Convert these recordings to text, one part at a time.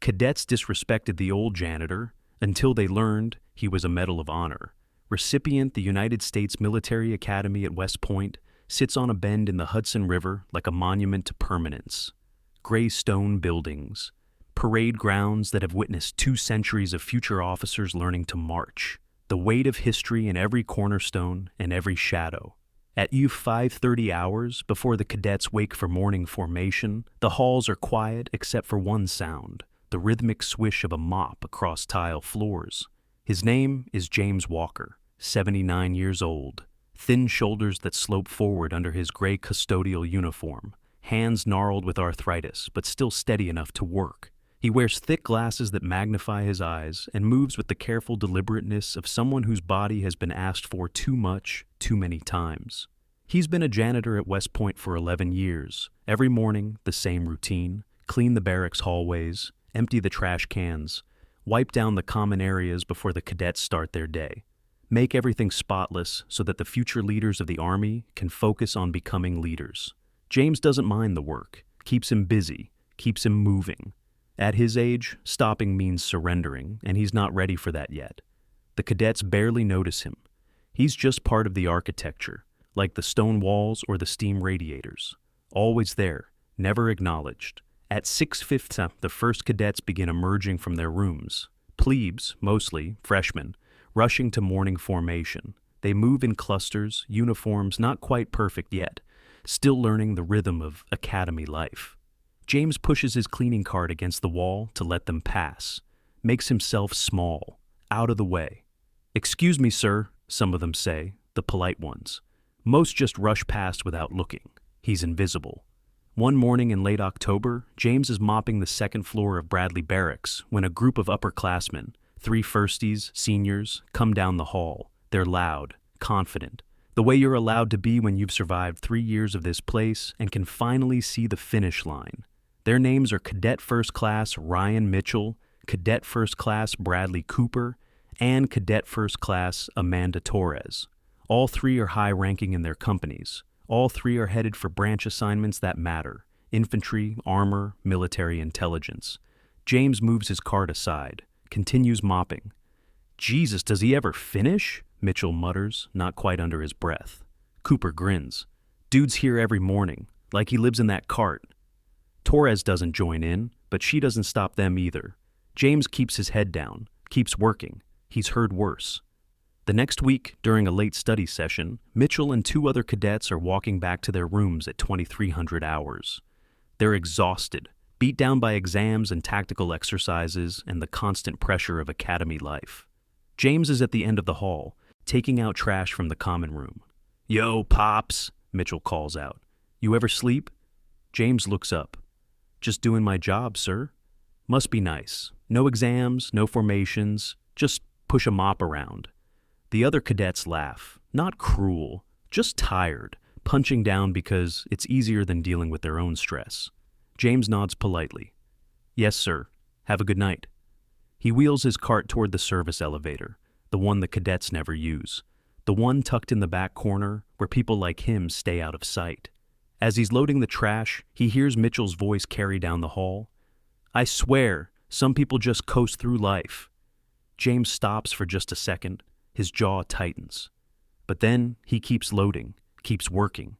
Cadets disrespected the old janitor until they learned he was a Medal of Honor. Recipient, the United States Military Academy at West Point, sits on a bend in the Hudson River like a monument to permanence. Gray stone buildings, parade grounds that have witnessed 2 centuries of future officers learning to march, the weight of history in every cornerstone and every shadow. At 5:30 hours before the cadets wake for morning formation, the halls are quiet except for one sound, the rhythmic swish of a mop across tile floors. His name is James Walker, 79 years old, thin shoulders that slope forward under his gray custodial uniform, hands gnarled with arthritis but still steady enough to work. He wears thick glasses that magnify his eyes and moves with the careful deliberateness of someone whose body has been asked for too much, too many times. He's been a janitor at West Point for 11 years. Every morning, the same routine: clean the barracks hallways, empty the trash cans, wipe down the common areas before the cadets start their day, make everything spotless so that the future leaders of the Army can focus on becoming leaders. James doesn't mind the work, keeps him busy, keeps him moving. At his age, stopping means surrendering, and he's not ready for that yet. The cadets barely notice him. He's just part of the architecture, like the stone walls or the steam radiators. Always there, never acknowledged. At 6:50, the first cadets begin emerging from their rooms. Plebes, mostly, freshmen, rushing to morning formation. They move in clusters, uniforms not quite perfect yet, still learning the rhythm of academy life. James pushes his cleaning cart against the wall to let them pass, makes himself small, out of the way. "Excuse me, sir," some of them say, the polite ones. Most just rush past without looking. He's invisible. One morning in late October, James is mopping the second floor of Bradley Barracks when a group of upperclassmen, 3 firsties, seniors, come down the hall. They're loud, confident, the way you're allowed to be when you've survived 3 years of this place and can finally see the finish line. Their names are Cadet First Class Ryan Mitchell, Cadet First Class Bradley Cooper, and Cadet First Class Amanda Torres. All 3 are high-ranking in their companies. All 3 are headed for branch assignments that matter: infantry, armor, military intelligence. James moves his cart aside, continues mopping. "Jesus, does he ever finish?" Mitchell mutters, not quite under his breath. Cooper grins. "Dude's here every morning, like he lives in that cart." Torres doesn't join in, but she doesn't stop them either. James keeps his head down, keeps working. He's heard worse. The next week, during a late study session, Mitchell and 2 other cadets are walking back to their rooms at 2300 hours. They're exhausted, beat down by exams and tactical exercises and the constant pressure of academy life. James is at the end of the hall, taking out trash from the common room. "Yo, Pops," Mitchell calls out. "You ever sleep?" James looks up. "Just doing my job, sir." "Must be nice. No exams, no formations, just push a mop around." The other cadets laugh, not cruel, just tired, punching down because it's easier than dealing with their own stress. James nods politely. "Yes, sir. Have a good night." He wheels his cart toward the service elevator, the one the cadets never use, the one tucked in the back corner where people like him stay out of sight. As he's loading the trash, he hears Mitchell's voice carry down the hall. "I swear, some people just coast through life." James stops for just a second. His jaw tightens. But then he keeps loading, keeps working.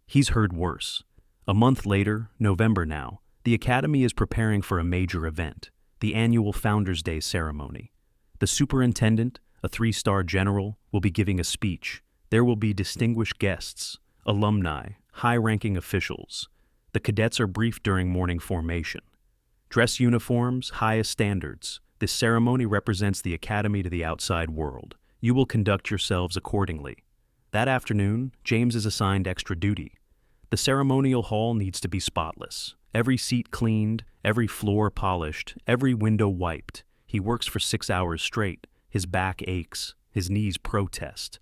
He's heard worse. A month later, November now, the Academy is preparing for a major event, the annual Founders' Day ceremony. The superintendent, a 3-star general, will be giving a speech. There will be distinguished guests, alumni, high-ranking officials. The cadets are briefed during morning formation. Dress uniforms, highest standards. This ceremony represents the Academy to the outside world. You will conduct yourselves accordingly. That afternoon, James is assigned extra duty. The ceremonial hall needs to be spotless. Every seat cleaned, every floor polished, every window wiped. He works for 6 hours straight. His back aches. His knees protest.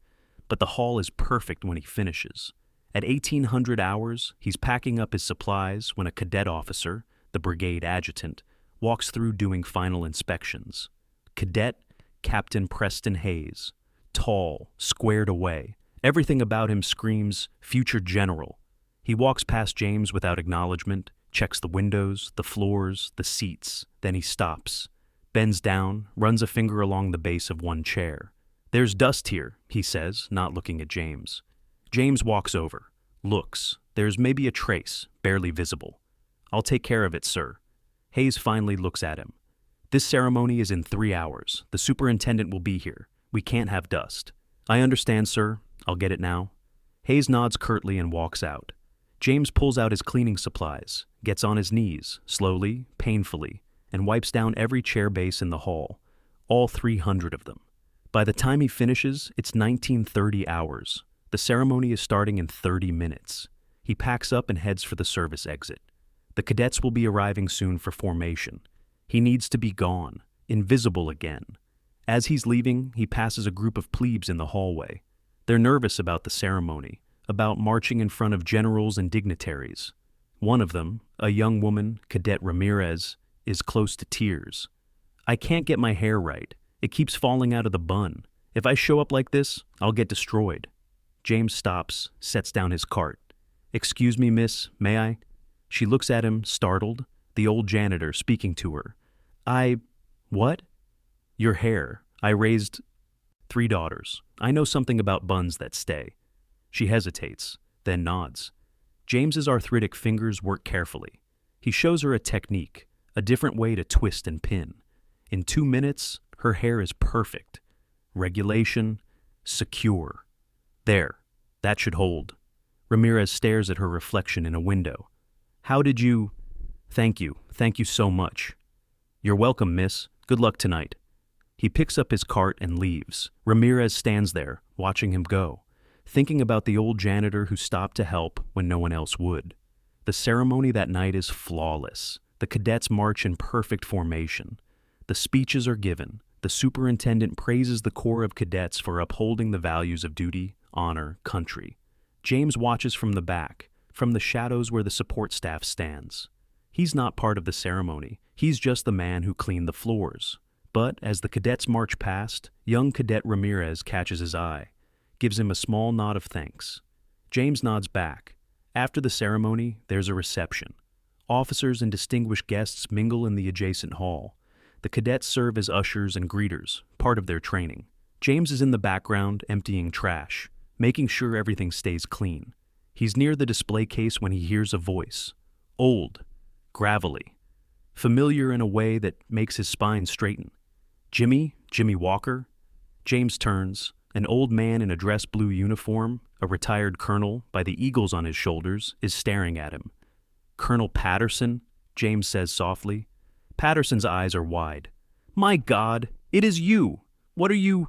But the hall is perfect when he finishes. At 1800 hours, he's packing up his supplies when a cadet officer, the brigade adjutant, walks through doing final inspections. Cadet Captain Preston Hayes, tall, squared away. Everything about him screams future general. He walks past James without acknowledgement, checks the windows, the floors, the seats. Then he stops, bends down, runs a finger along the base of one chair. "There's dust here," he says, not looking at James. James walks over, looks. There's maybe a trace, barely visible. "I'll take care of it, sir." Hayes finally looks at him. "This ceremony is in 3 hours. The superintendent will be here. We can't have dust." "I understand, sir. I'll get it now." Hayes nods curtly and walks out. James pulls out his cleaning supplies, gets on his knees, slowly, painfully, and wipes down every chair base in the hall, all 300 of them. By the time he finishes, it's 1930 hours. The ceremony is starting in 30 minutes. He packs up and heads for the service exit. The cadets will be arriving soon for formation. He needs to be gone, invisible again. As he's leaving, he passes a group of plebes in the hallway. They're nervous about the ceremony, about marching in front of generals and dignitaries. One of them, a young woman, Cadet Ramirez, is close to tears. "I can't get my hair right. It keeps falling out of the bun. If I show up like this, I'll get destroyed." James stops, sets down his cart. "Excuse me, miss, may I?" She looks at him, startled, the old janitor speaking to her. What?" "Your hair. I raised 3 daughters. I know something about buns that stay." She hesitates, then nods. James's arthritic fingers work carefully. He shows her a technique, a different way to twist and pin. In 2 minutes, her hair is perfect. Regulation, secure. There, that should hold. Ramirez stares at her reflection in a window. "How did you—" Thank you so much." "You're welcome, miss. Good luck tonight." He picks up his cart and leaves. Ramirez stands there, watching him go, thinking about the old janitor who stopped to help when no one else would. The ceremony that night is flawless. The cadets march in perfect formation. The speeches are given. The superintendent praises the Corps of Cadets for upholding the values of duty, honor, country. James watches from the back, from the shadows where the support staff stands. He's not part of the ceremony. He's just the man who cleaned the floors. But as the cadets march past, young Cadet Ramirez catches his eye, gives him a small nod of thanks. James nods back. After the ceremony, there's a reception. Officers and distinguished guests mingle in the adjacent hall. The cadets serve as ushers and greeters, part of their training. James is in the background, emptying trash, making sure everything stays clean. He's near the display case when he hears a voice. Old, gravelly, familiar in a way that makes his spine straighten. Jimmy Walker? James turns. An old man in a dress blue uniform, a retired colonel by the eagles on his shoulders, is staring at him. "Colonel Patterson?" James says softly. Patterson's eyes are wide. "My God, it is you! What are you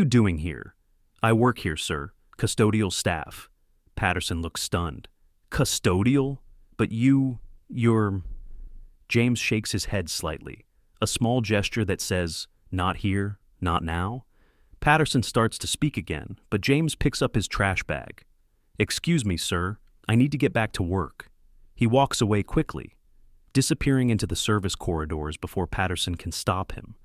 doing here?" "I work here, sir. Custodial staff." Patterson looks stunned. "Custodial? But you're—" James shakes his head slightly, a small gesture that says, "Not here, not now." Patterson starts to speak again, but James picks up his trash bag. "Excuse me, sir. I need to get back to work." He walks away quickly, disappearing into the service corridors before Patterson can stop him.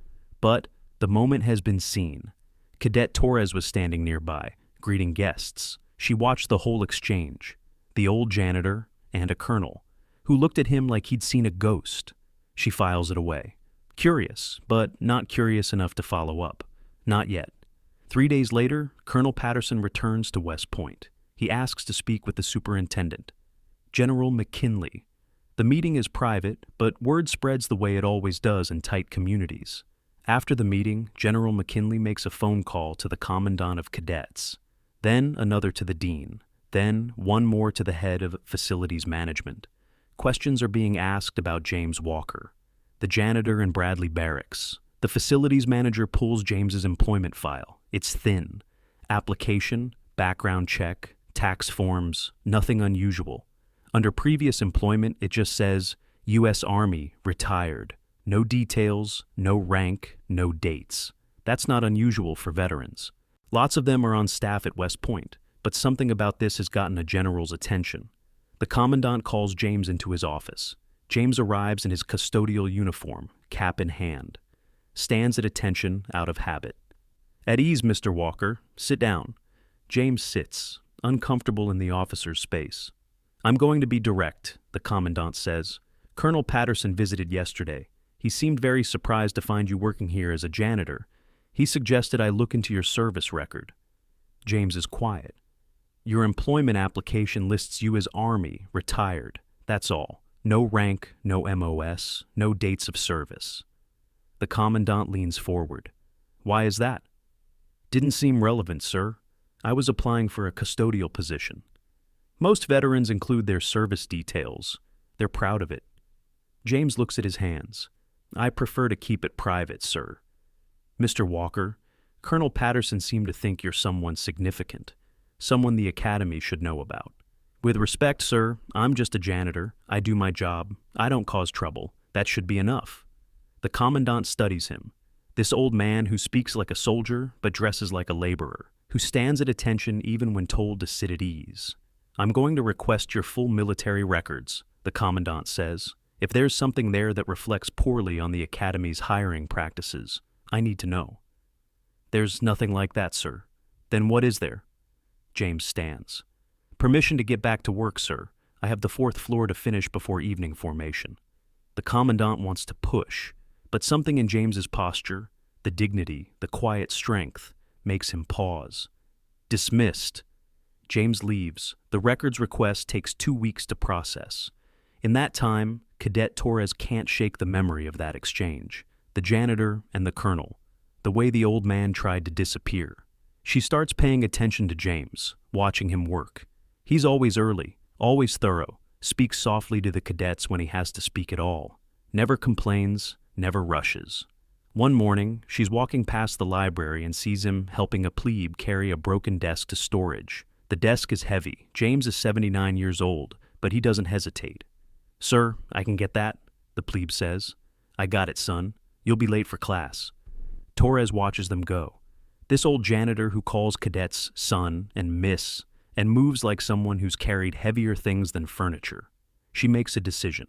But the moment has been seen. Cadet Torres was standing nearby, greeting guests. She watched the whole exchange. The old janitor and a colonel, who looked at him like he'd seen a ghost. She files it away. Curious, but not curious enough to follow up. Not yet. 3 days later, Colonel Patterson returns to West Point. He asks to speak with the superintendent, General McKinley. The meeting is private, but word spreads the way it always does in tight communities. After the meeting, General McKinley makes a phone call to the Commandant of Cadets, then another to the Dean, then one more to the head of Facilities Management. Questions are being asked about James Walker, the janitor in Bradley Barracks. The facilities manager pulls James's employment file. It's thin. Application, background check, tax forms, nothing unusual. Under previous employment, it just says, U.S. Army, retired. No details, no rank, no dates. That's not unusual for veterans. Lots of them are on staff at West Point, but something about this has gotten a general's attention. The commandant calls James into his office. James arrives in his custodial uniform, cap in hand. Stands at attention out of habit. "At ease, Mr. Walker. Sit down." James sits, uncomfortable in the officer's space. I'm going to be direct, the commandant says. Colonel Patterson visited yesterday. He seemed very surprised to find you working here as a janitor. He suggested I look into your service record. James is quiet. Your employment application lists you as Army, retired. That's all. No rank, no MOS, no dates of service. The commandant leans forward. Why is that? Didn't seem relevant, sir. I was applying for a custodial position. Most veterans include their service details. They're proud of it. James looks at his hands. I prefer to keep it private, sir. Mr. Walker, Colonel Patterson seemed to think you're someone significant, someone the Academy should know about. With respect, sir, I'm just a janitor. I do my job. I don't cause trouble. That should be enough. The commandant studies him. This old man who speaks like a soldier but dresses like a laborer, who stands at attention even when told to sit at ease. I'm going to request your full military records, the commandant says. If there's something there that reflects poorly on the Academy's hiring practices, I need to know. There's nothing like that, sir. Then what is there? James stands. Permission to get back to work, sir. I have the 4th floor to finish before evening formation. The commandant wants to push, but something in James's posture, the dignity, the quiet strength, makes him pause. Dismissed. James leaves. The records request takes 2 weeks to process. In that time, Cadet Torres can't shake the memory of that exchange. The janitor and the colonel. The way the old man tried to disappear. She starts paying attention to James, watching him work. He's always early, always thorough, speaks softly to the cadets when he has to speak at all. Never complains, never rushes. One morning, she's walking past the library and sees him helping a plebe carry a broken desk to storage. The desk is heavy. James is 79 years old, but he doesn't hesitate. Sir, I can get that, the plebe says. I got it, son. You'll be late for class. Torres watches them go. This old janitor who calls cadets son and miss, and moves like someone who's carried heavier things than furniture. She makes a decision.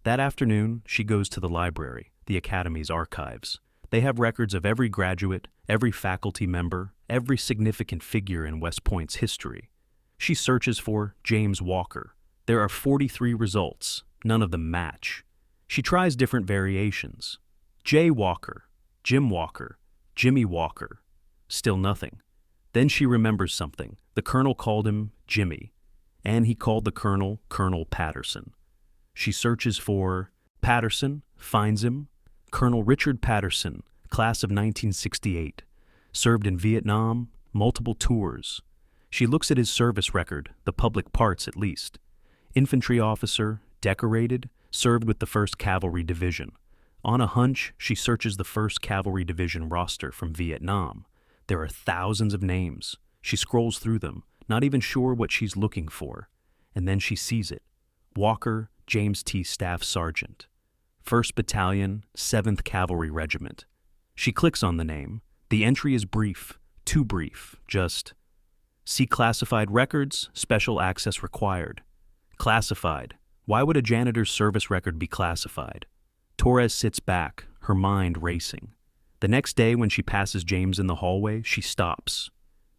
That afternoon, she goes to the library, the Academy's archives. They have records of every graduate, every faculty member, every significant figure in West Point's history. She searches for James Walker. There are 43 results. None of them match. She tries different variations. J. Walker, Jim Walker, Jimmy Walker. Still nothing. Then she remembers something. The colonel called him Jimmy, and he called the colonel Colonel Patterson. She searches for Patterson, finds him. Colonel Richard Patterson, class of 1968, served in Vietnam, multiple tours. She looks at his service record, the public parts at least. Infantry officer, decorated, served with the 1st Cavalry Division. On a hunch, she searches the 1st Cavalry Division roster from Vietnam. There are thousands of names. She scrolls through them, not even sure what she's looking for. And then she sees it. Walker, James T. Staff Sergeant. 1st Battalion, 7th Cavalry Regiment. She clicks on the name. The entry is brief, too brief, just, see classified records, special access required. Classified. Why would a janitor's service record be classified? Torres sits back, her mind racing. The next day when she passes James in the hallway, she stops.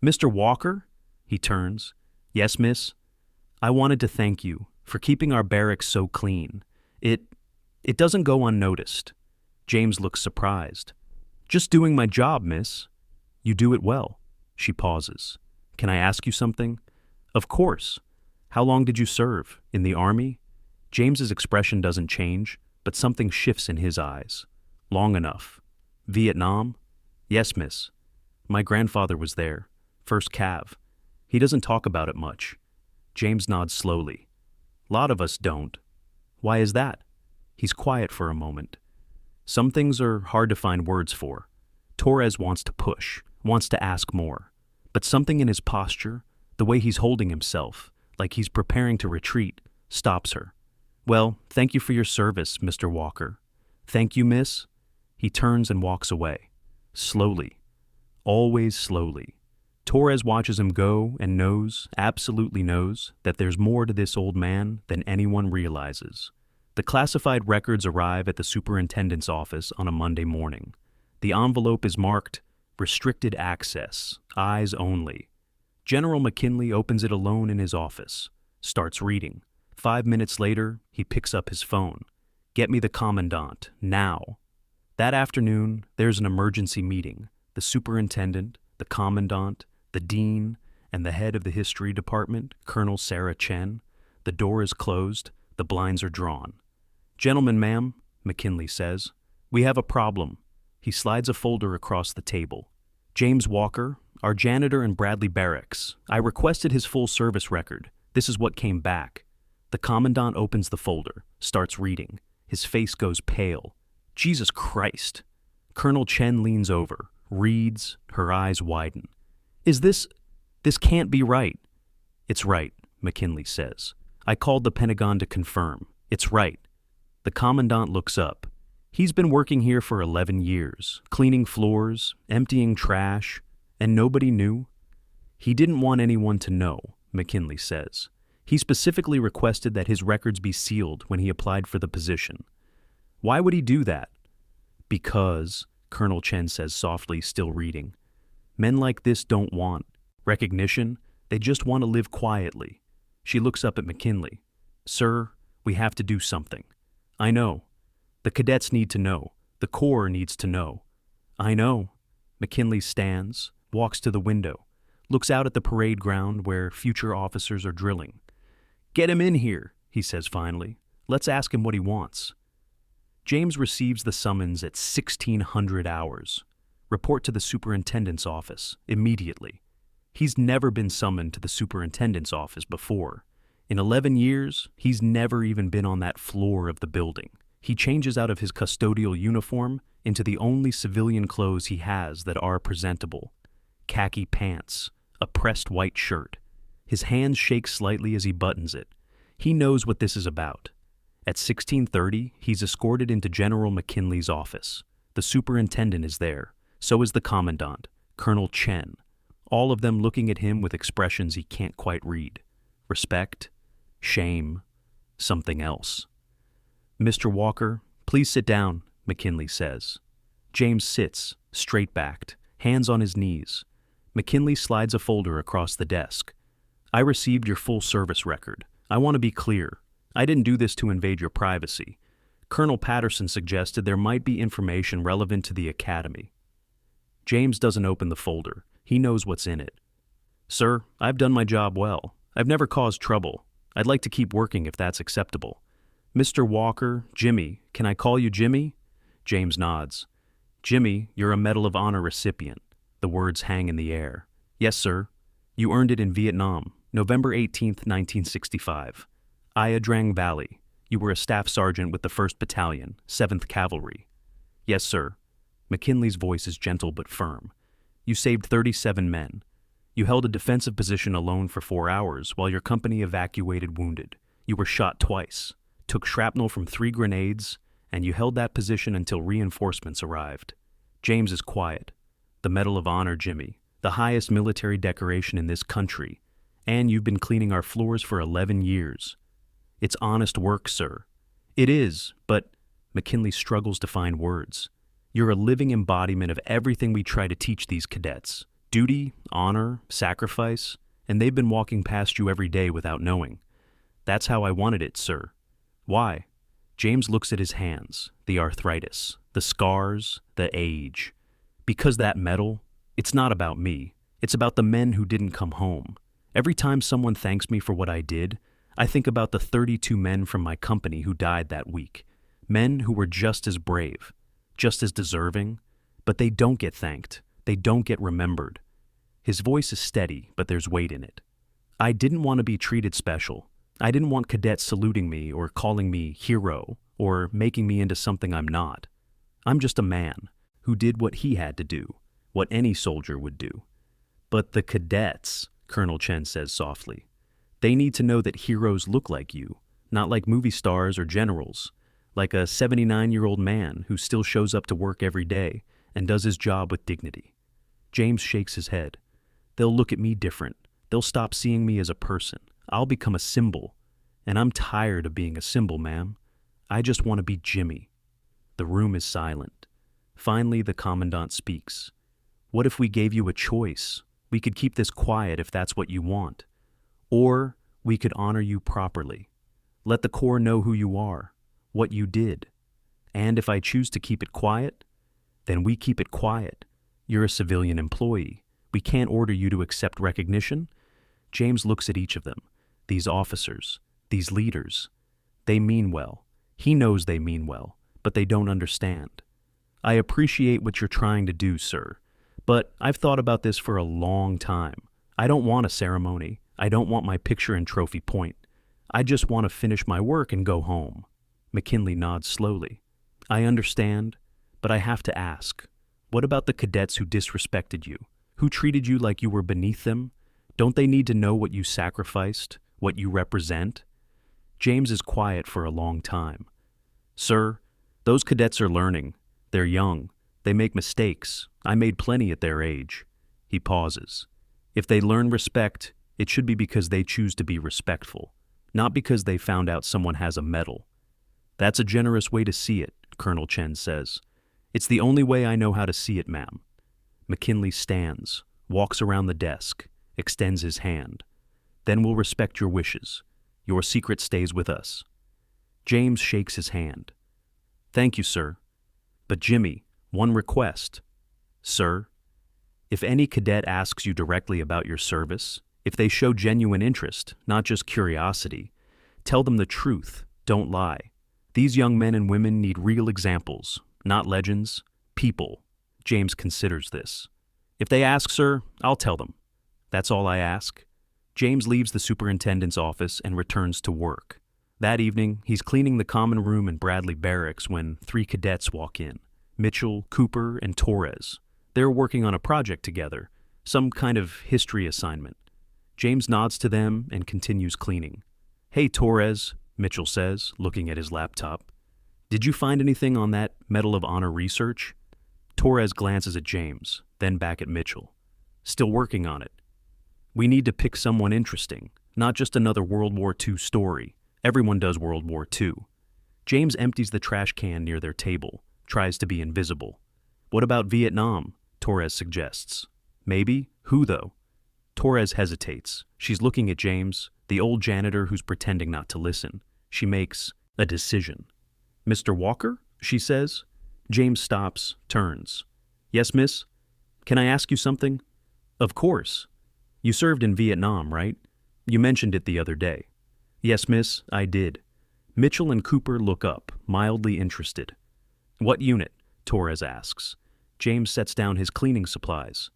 Mr. Walker? He turns. Yes, miss? I wanted to thank you for keeping our barracks so clean. It doesn't go unnoticed. James looks surprised. Just doing my job, miss. You do it well. She pauses. Can I ask you something? Of course. How long did you serve? In the Army? James's expression doesn't change, but something shifts in his eyes. Long enough. Vietnam? Yes, miss. My grandfather was there. 1st Cav. He doesn't talk about it much. James nods slowly. Lot of us don't. Why is that? He's quiet for a moment. Some things are hard to find words for. Torres wants to push, wants to ask more. But something in his posture, the way he's holding himself, like he's preparing to retreat, stops her. Well, thank you for your service, Mr. Walker. Thank you, miss. He turns and walks away. Slowly. Always slowly. Torres watches him go and knows, absolutely knows, that there's more to this old man than anyone realizes. The classified records arrive at the superintendent's office on a Monday morning. The envelope is marked, Restricted Access, Eyes Only. General McKinley opens it alone in his office. starts reading. 5 minutes later, he picks up his phone. Get me the commandant, now. That afternoon, there's an emergency meeting. The superintendent, the commandant, the dean, and the head of the history department, Colonel Sarah Chen. The door is closed, the blinds are drawn. Gentlemen, ma'am, McKinley says, we have a problem. He slides a folder across the table. James Walker, our janitor in Bradley Barracks. I requested his full service record. This is what came back. The commandant opens the folder, starts reading. His face goes pale. Jesus Christ. Colonel Chen leans over, reads, her eyes widen. This can't be right. It's right, McKinley says. I called the Pentagon to confirm. It's right. The commandant looks up. He's been working here for 11 years, cleaning floors, emptying trash, and nobody knew. He didn't want anyone to know, McKinley says. He specifically requested that his records be sealed when he applied for the position. Why would he do that? Because, Colonel Chen says softly, still reading, men like this don't want recognition, they just want to live quietly. She looks up at McKinley. Sir, we have to do something. I know. The cadets need to know. The Corps needs to know. I know. McKinley stands, walks to the window, looks out at the parade ground where future officers are drilling. Get him in here, he says finally. Let's ask him what he wants. James receives the summons at 1600 hours. Report to the superintendent's office, immediately. He's never been summoned to the superintendent's office before. In 11 years, he's never even been on that floor of the building. He changes out of his custodial uniform into the only civilian clothes he has that are presentable. Khaki pants, a pressed white shirt. His hands shake slightly as he buttons it. He knows what this is about. At 16:30, he's escorted into General McKinley's office. The superintendent is there. So is the commandant, Colonel Chen. All of them looking at him with expressions he can't quite read. Respect, shame, something else. Mr. Walker, please sit down, McKinley says. James sits, straight-backed, hands on his knees. McKinley slides a folder across the desk. I received your full service record. I want to be clear. I didn't do this to invade your privacy. Colonel Patterson suggested there might be information relevant to the academy. James doesn't open the folder. He knows what's in it. Sir, I've done my job well. I've never caused trouble. I'd like to keep working if that's acceptable. Mr. Walker, Jimmy, can I call you Jimmy? James nods. Jimmy, you're a Medal of Honor recipient. The words hang in the air. Yes, sir. You earned it in Vietnam, November 18th, 1965. Ia Drang Valley. You were a staff sergeant with the 1st Battalion, 7th Cavalry. Yes, sir. McKinley's voice is gentle but firm. You saved 37 men. You held a defensive position alone for 4 hours while your company evacuated wounded. You were shot twice, took shrapnel from 3 grenades, and you held that position until reinforcements arrived. James is quiet. The Medal of Honor, Jimmy, the highest military decoration in this country, and you've been cleaning our floors for 11 years. It's honest work, sir. It is, but McKinley struggles to find words. You're a living embodiment of everything we try to teach these cadets. Duty, honor, sacrifice, and they've been walking past you every day without knowing. That's how I wanted it, sir. Why? James looks at his hands, the arthritis, the scars, the age. Because that medal, it's not about me. It's about the men who didn't come home. Every time someone thanks me for what I did, I think about the 32 men from my company who died that week. Men who were just as brave, just as deserving, but they don't get thanked. They don't get remembered. His voice is steady, but there's weight in it. I didn't want to be treated special. I didn't want cadets saluting me or calling me hero or making me into something I'm not. I'm just a man who did what he had to do, what any soldier would do. But the cadets, Colonel Chen says softly, they need to know that heroes look like you, not like movie stars or generals, like a 79-year-old man who still shows up to work every day and does his job with dignity. James shakes his head. They'll look at me different. They'll stop seeing me as a person. I'll become a symbol. And I'm tired of being a symbol, ma'am. I just want to be Jimmy. The room is silent. Finally, the commandant speaks. What if we gave you a choice? We could keep this quiet if that's what you want. Or we could honor you properly. Let the Corps know who you are, what you did. And if I choose to keep it quiet, then we keep it quiet. You're a civilian employee. We can't order you to accept recognition. James looks at each of them, these officers, these leaders. They mean well. He knows they mean well, but they don't understand. I appreciate what you're trying to do, sir, but I've thought about this for a long time. I don't want a ceremony. I don't want my picture and trophy point. I just want to finish my work and go home. McKinley nods slowly. I understand, but I have to ask. What about the cadets who disrespected you, who treated you like you were beneath them? Don't they need to know what you sacrificed, what you represent? James is quiet for a long time. Sir, those cadets are learning. They're young. They make mistakes. I made plenty at their age. He pauses. If they learn respect, it should be because they choose to be respectful, not because they found out someone has a medal. That's a generous way to see it, Colonel Chen says. It's the only way I know how to see it, ma'am. McKinley stands, walks around the desk, extends his hand. Then we'll respect your wishes. Your secret stays with us. James shakes his hand. Thank you, sir. But Jimmy, one request. Sir, if any cadet asks you directly about your service, if they show genuine interest, not just curiosity, tell them the truth, don't lie. These young men and women need real examples, not legends, people. James considers this. If they ask, sir, I'll tell them. That's all I ask. James leaves the superintendent's office and returns to work. That evening, he's cleaning the common room in Bradley Barracks when 3 cadets walk in. Mitchell, Cooper, and Torres. They're working on a project together, some kind of history assignment. James nods to them and continues cleaning. Hey, Torres, Mitchell says, looking at his laptop. Did you find anything on that Medal of Honor research? Torres glances at James, then back at Mitchell. Still working on it. We need to pick someone interesting, not just another World War II story. Everyone does World War II. James empties the trash can near their table, tries to be invisible. What about Vietnam? Torres suggests. Maybe? Who, though? Torres hesitates. She's looking at James, the old janitor who's pretending not to listen. She makes a decision. Mr. Walker? She says. James stops, turns. Yes, miss? Can I ask you something? Of course. You served in Vietnam, right? You mentioned it the other day. Yes, miss, I did. Mitchell and Cooper look up, mildly interested. What unit? Torres asks. James sets down his cleaning supplies.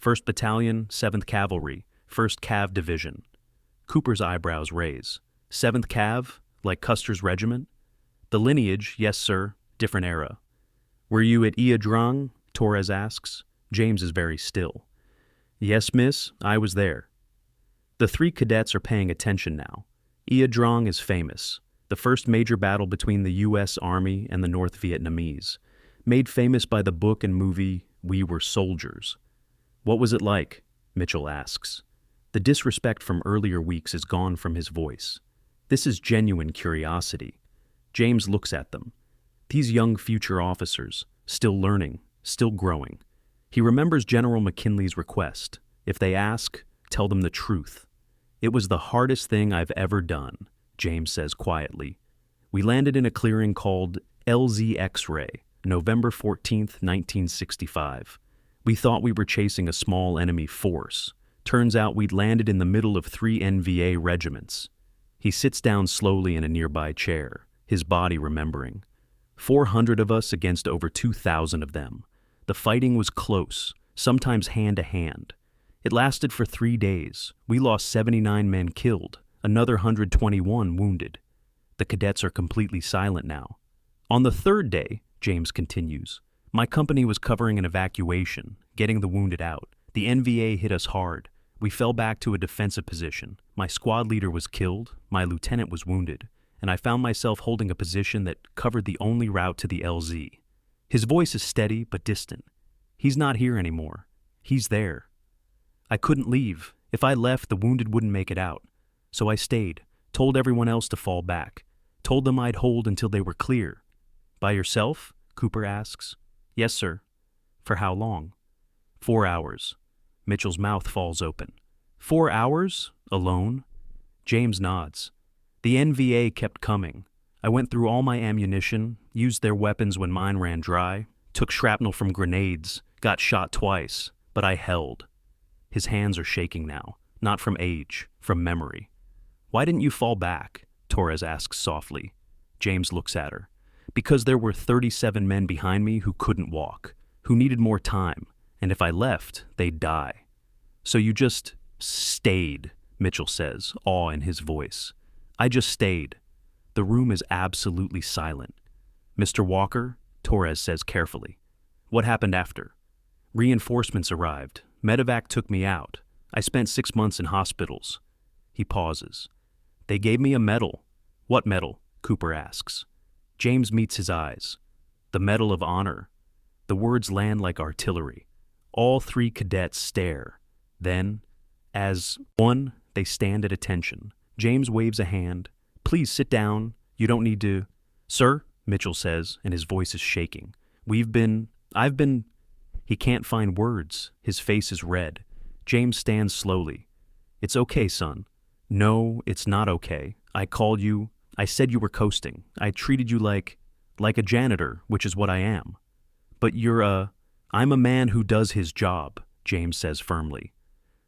1st Battalion, 7th Cavalry, 1st Cav Division. Cooper's eyebrows raise. 7th Cav? Like Custer's regiment? The lineage, yes, sir. Different era. Were you at Ia Drang? Torres asks. James is very still. Yes, miss, I was there. The 3 cadets are paying attention now. Ia Drang is famous. The first major battle between the U.S. Army and the North Vietnamese. Made famous by the book and movie We Were Soldiers. What was it like? Mitchell asks. The disrespect from earlier weeks is gone from his voice. This is genuine curiosity. James looks at them. These young future officers, still learning, still growing. He remembers General McKinley's request. If they ask, tell them the truth. It was the hardest thing I've ever done, James says quietly. We landed in a clearing called LZ X-Ray, November 14th, 1965. We thought we were chasing a small enemy force. Turns out we'd landed in the middle of 3 NVA regiments. He sits down slowly in a nearby chair, his body remembering. 400 of us against over 2,000 of them. The fighting was close, sometimes hand to hand. It lasted for 3 days. We lost 79 men killed, another 121 wounded. The cadets are completely silent now. On the 3rd day, James continues, my company was covering an evacuation, getting the wounded out. The NVA hit us hard. We fell back to a defensive position. My squad leader was killed, my lieutenant was wounded, and I found myself holding a position that covered the only route to the LZ. His voice is steady but distant. He's not here anymore. He's there. I couldn't leave. If I left, the wounded wouldn't make it out. So I stayed, told everyone else to fall back, told them I'd hold until they were clear. By yourself? Cooper asks. Yes, sir. For how long? 4 hours. Mitchell's mouth falls open. 4 hours? Alone? James nods. The NVA kept coming. I went through all my ammunition, used their weapons when mine ran dry, took shrapnel from grenades, got shot twice, but I held. His hands are shaking now, not from age, from memory. Why didn't you fall back? Torres asks softly. James looks at her. Because there were 37 men behind me who couldn't walk, who needed more time, and if I left, they'd die. So you just stayed, Mitchell says, awe in his voice. I just stayed. The room is absolutely silent. Mr. Walker, Torres says carefully. What happened after? Reinforcements arrived. Medevac took me out. I spent 6 months in hospitals. He pauses. They gave me a medal. What medal? Cooper asks. James meets his eyes. The Medal of Honor. The words land like artillery. All 3 cadets stare. Then, as one, they stand at attention. James waves a hand. Please sit down. You don't need to. Sir, Mitchell says, and his voice is shaking. I've been. He can't find words. His face is red. James stands slowly. It's okay, son. No, it's not okay. I called you. I said you were coasting. I treated you like a janitor, which is what I am. But I'm a man who does his job, James says firmly.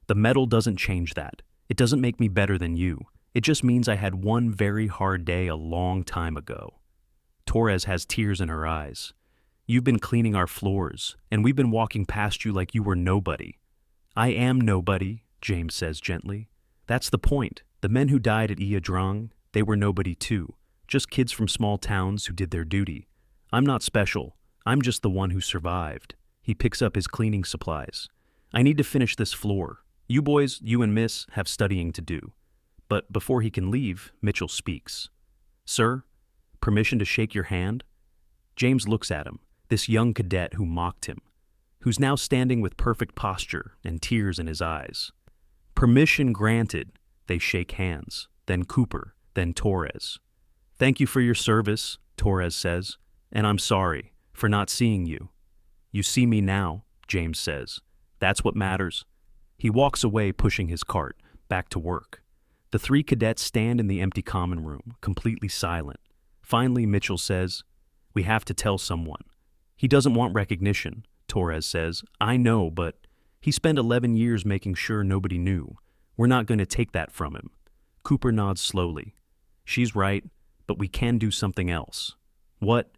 The medal doesn't change that. It doesn't make me better than you. It just means I had one very hard day a long time ago. Torres has tears in her eyes. You've been cleaning our floors, and we've been walking past you like you were nobody. I am nobody, James says gently. That's the point. The men who died at Ia Drang, they were nobody too. Just kids from small towns who did their duty. I'm not special. I'm just the one who survived. He picks up his cleaning supplies. I need to finish this floor. You boys, you and Miss, have studying to do. But before he can leave, Mitchell speaks. Sir, permission to shake your hand? James looks at him, this young cadet who mocked him, who's now standing with perfect posture and tears in his eyes. Permission granted. They shake hands, then Cooper, then Torres. Thank you for your service, Torres says, and I'm sorry for not seeing you. You see me now, James says. That's what matters. He walks away pushing his cart, back to work. The 3 cadets stand in the empty common room, completely silent. Finally, Mitchell says, We have to tell someone. He doesn't want recognition, Torres says. I know, but he spent 11 years making sure nobody knew. We're not going to take that from him. Cooper nods slowly. She's right, but we can do something else. What?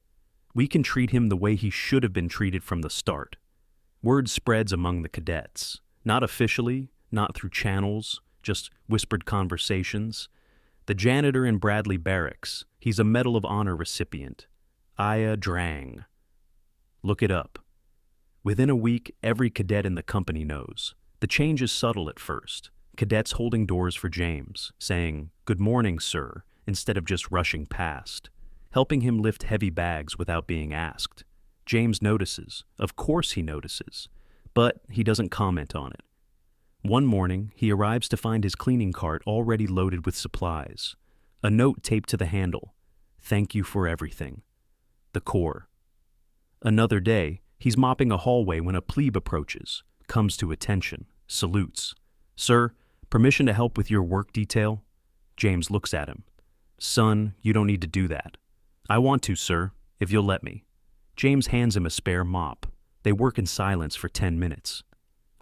We can treat him the way he should have been treated from the start. Word spreads among the cadets. Not officially, not through channels, just whispered conversations. The janitor in Bradley Barracks, he's a Medal of Honor recipient. Ia Drang. Look it up. Within a week, every cadet in the company knows. The change is subtle at first. Cadets holding doors for James, saying, Good morning, sir, instead of just rushing past. Helping him lift heavy bags without being asked. James notices. Of course he notices. But he doesn't comment on it. One morning, he arrives to find his cleaning cart already loaded with supplies. A note taped to the handle. Thank you for everything. The Corps. Another day, he's mopping a hallway when a plebe approaches, comes to attention, salutes. Sir, permission to help with your work detail? James looks at him. Son, you don't need to do that. I want to, sir, if you'll let me. James hands him a spare mop. They work in silence for 10 minutes.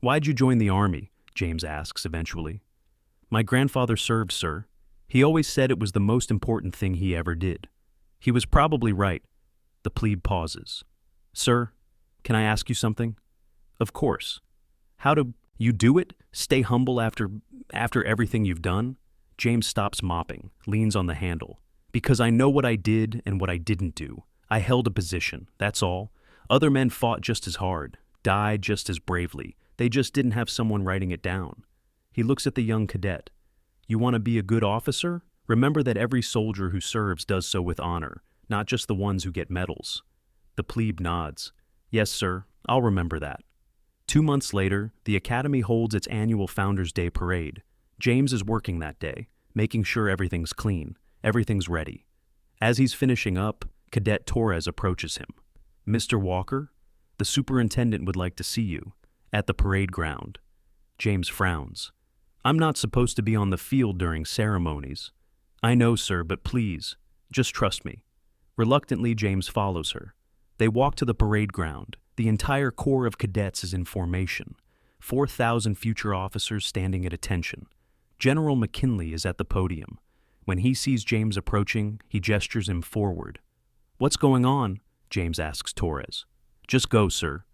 Why'd you join the army? James asks eventually. My grandfather served, sir. He always said it was the most important thing he ever did. He was probably right. The plebe pauses. Sir, can I ask you something? Of course. How do you do it? Stay humble after everything you've done? James stops mopping, leans on the handle. Because I know what I did and what I didn't do. I held a position, that's all. Other men fought just as hard, died just as bravely. They just didn't have someone writing it down. He looks at the young cadet. You want to be a good officer? Remember that every soldier who serves does so with honor, not just the ones who get medals. The plebe nods. Yes, sir, I'll remember that. 2 months later, the academy holds its annual Founders' Day parade. James is working that day, making sure everything's clean, everything's ready. As he's finishing up, Cadet Torres approaches him. Mr. Walker, the superintendent would like to see you. At the parade ground. James frowns. I'm not supposed to be on the field during ceremonies. I know, sir, but please, just trust me. Reluctantly, James follows her. They walk to the parade ground. The entire corps of cadets is in formation. 4,000 future officers standing at attention. General McKinley is at the podium. When he sees James approaching, he gestures him forward. "What's going on?" James asks Torres. "Just go, sir."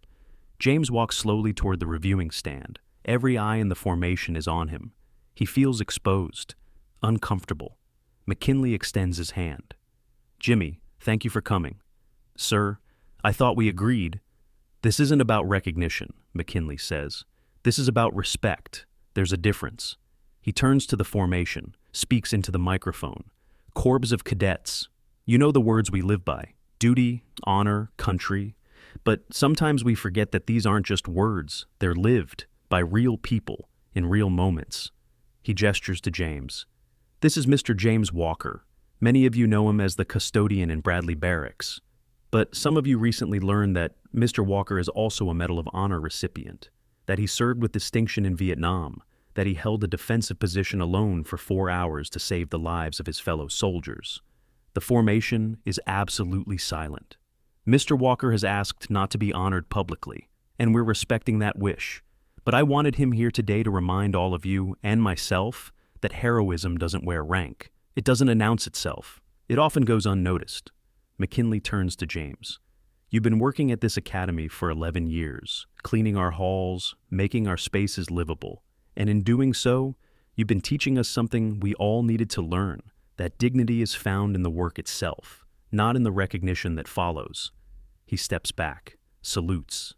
James walks slowly toward the reviewing stand. Every eye in the formation is on him. He feels exposed, uncomfortable. McKinley extends his hand. "Jimmy, thank you for coming." "Sir, I thought we agreed." "This isn't about recognition," McKinley says. "This is about respect. There's a difference." He turns to the formation, speaks into the microphone. "Corps of cadets. You know the words we live by. Duty, honor, country. But sometimes we forget that these aren't just words. They're lived by real people in real moments." He gestures to James. "This is Mr. James Walker. Many of you know him as the custodian in Bradley Barracks. But some of you recently learned that Mr. Walker is also a Medal of Honor recipient, that he served with distinction in Vietnam, that he held a defensive position alone for 4 hours to save the lives of his fellow soldiers. The formation is absolutely silent. Mr. Walker has asked not to be honored publicly, and we're respecting that wish. But I wanted him here today to remind all of you, and myself, that heroism doesn't wear rank. It doesn't announce itself. It often goes unnoticed." McKinley turns to James. "You've been working at this academy for 11 years, cleaning our halls, making our spaces livable. And in doing so, you've been teaching us something we all needed to learn, that dignity is found in the work itself, not in the recognition that follows." He steps back, salutes.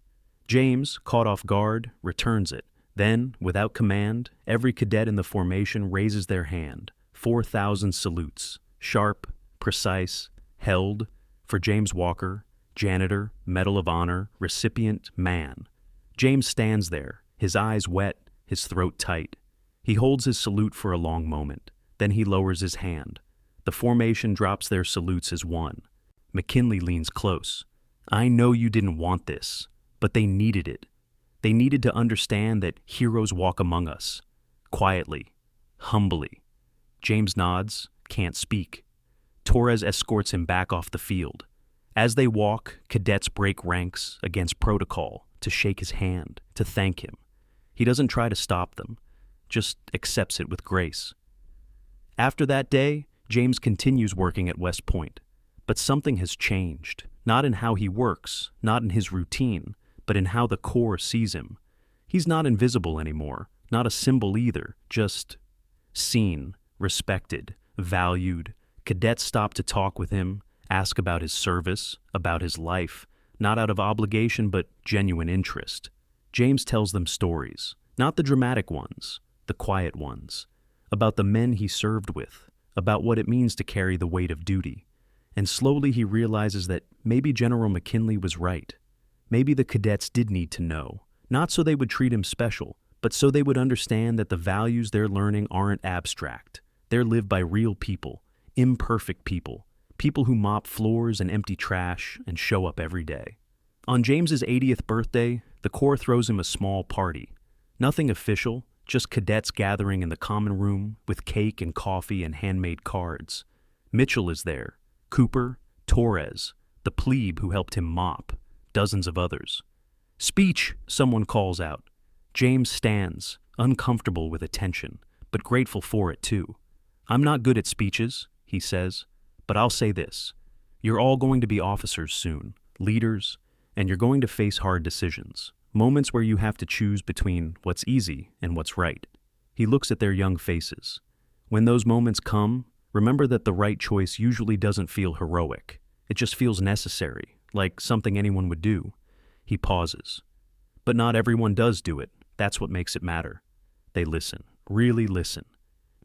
James, caught off guard, returns it. Then, without command, every cadet in the formation raises their hand. 4,000 salutes, sharp, precise, held, for James Walker, Janitor, Medal of Honor, Recipient, Man. James stands there, his eyes wet, his throat tight. He holds his salute for a long moment. Then he lowers his hand. The formation drops their salutes as one. McKinley leans close. "I know you didn't want this, but they needed it. They needed to understand that heroes walk among us, quietly, humbly." James nods, can't speak. Torres escorts him back off the field. As they walk, cadets break ranks against protocol to shake his hand, to thank him. He doesn't try to stop them, just accepts it with grace. After that day, James continues working at West Point. But something has changed, not in how he works, not in his routine, but in how the Corps sees him. He's not invisible anymore, not a symbol either, just seen, respected, valued. Cadets stop to talk with him, ask about his service, about his life, not out of obligation but genuine interest. James tells them stories, not the dramatic ones, the quiet ones, about the men he served with, about what it means to carry the weight of duty. And slowly he realizes that maybe General McKinley was right. Maybe the cadets did need to know, not so they would treat him special, but so they would understand that the values they're learning aren't abstract. They're lived by real people, imperfect people, people who mop floors and empty trash and show up every day. On James's 80th birthday, the Corps throws him a small party. Nothing official, just cadets gathering in the common room with cake and coffee and handmade cards. Mitchell is there, Cooper, Torres, the plebe who helped him mop, dozens of others. "Speech," someone calls out. James stands, uncomfortable with attention, but grateful for it too. "I'm not good at speeches," he says, "but I'll say this. You're all going to be officers soon, leaders, and you're going to face hard decisions, moments where you have to choose between what's easy and what's right." He looks at their young faces. When those moments come, remember that the right choice usually doesn't feel heroic. It just feels necessary, like something anyone would do. He pauses. But not everyone does do it. That's what makes it matter. They listen, really listen.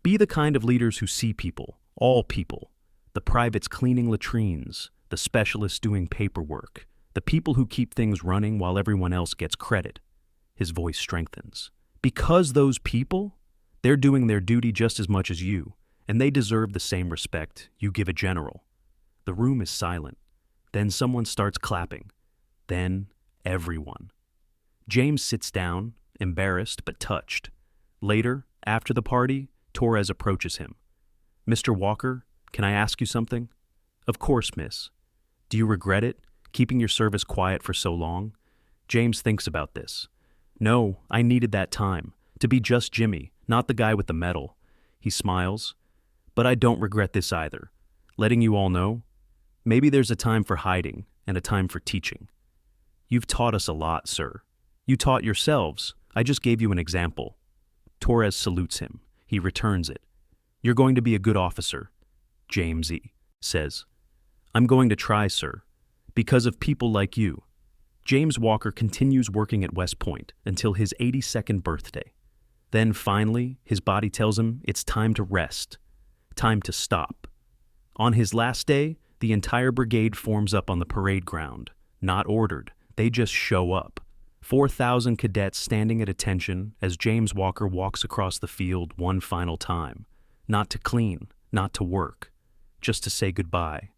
Be the kind of leaders who see people, all people. The privates cleaning latrines, the specialists doing paperwork, the people who keep things running while everyone else gets credit. His voice strengthens. Because those people, they're doing their duty just as much as you, and they deserve the same respect you give a general. The room is silent. Then someone starts clapping. Then everyone. James sits down, embarrassed but touched. Later, After the party, Torres approaches him. "Mr. Walker, can I ask you something?" "Of course, miss." "Do you regret it, keeping your service quiet for so long?" James thinks about this. "No, I needed that time, to be just Jimmy, not the guy with the medal." He smiles. "But I don't regret this either. Letting you all know, maybe there's a time for hiding and a time for teaching." "You've taught us a lot, sir." "You taught yourselves. I just gave you an example." Torres salutes him. He returns it. "You're going to be a good officer," James says. "I'm going to try, sir, because of people like you." James Walker continues working at West Point until his 82nd birthday. Then finally, his body tells him it's time to rest, time to stop. On his last day, the entire brigade forms up on the parade ground. Not ordered, they just show up. 4,000 cadets standing at attention as James Walker walks across the field one final time. Not to clean, not to work, just to say goodbye.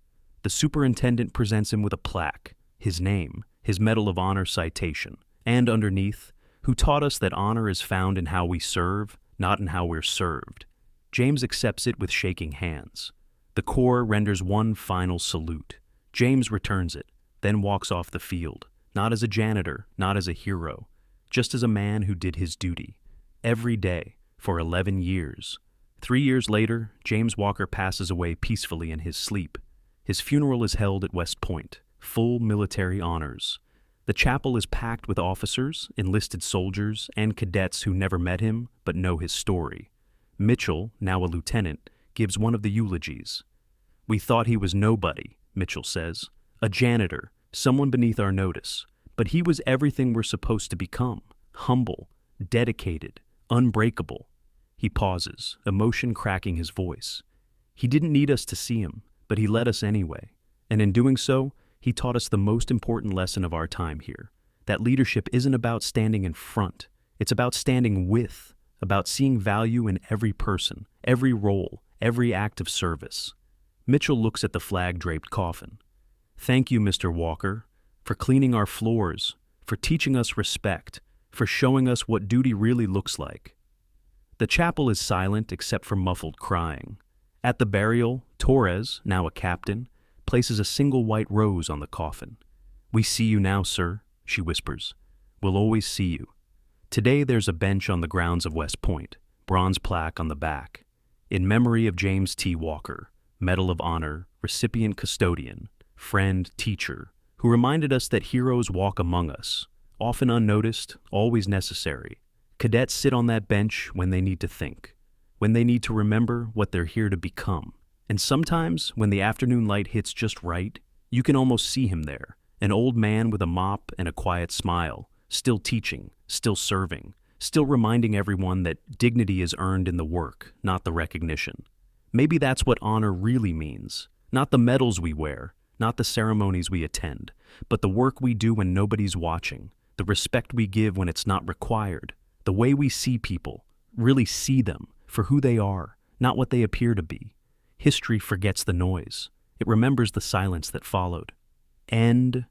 The superintendent presents him with a plaque, his name, his Medal of Honor citation, and underneath, "Who taught us that honor is found in how we serve, not in how we're served." James accepts it with shaking hands. The Corps renders one final salute. James returns it, then walks off the field, not as a janitor, not as a hero, just as a man who did his duty, every day, for 11 years. 3 years later, James Walker passes away peacefully in his sleep. His funeral is held at West Point, full military honors. The chapel is packed with officers, enlisted soldiers, and cadets who never met him but know his story. Mitchell, now a lieutenant, gives one of the eulogies. "We thought he was nobody," Mitchell says, "a janitor, someone beneath our notice, but he was everything we're supposed to become, humble, dedicated, unbreakable." He pauses, emotion cracking his voice. "He didn't need us to see him, but he let us anyway, and in doing so, he taught us the most important lesson of our time here, that leadership isn't about standing in front, it's about standing with, about seeing value in every person, every role, every act of service." Mitchell looks at the flag-draped coffin. "Thank you, Mr. Walker, for cleaning our floors, for teaching us respect, for showing us what duty really looks like." The chapel is silent except for muffled crying. At the burial, Torres, now a captain, places a single white rose on the coffin. "We see you now, sir," she whispers. "We'll always see you." Today there's a bench on the grounds of West Point, bronze plaque on the back. "In memory of James T. Walker, Medal of Honor, recipient custodian, friend, teacher, who reminded us that heroes walk among us, often unnoticed, always necessary. Cadets sit on that bench when they need to think, when they need to remember what they're here to become. And sometimes, when the afternoon light hits just right, you can almost see him there, an old man with a mop and a quiet smile, still teaching, still serving, still reminding everyone that dignity is earned in the work, not the recognition. Maybe that's what honor really means, not the medals we wear, not the ceremonies we attend, but the work we do when nobody's watching, the respect we give when it's not required, the way we see people, really see them for who they are, not what they appear to be. History forgets the noise. It remembers the silence that followed. End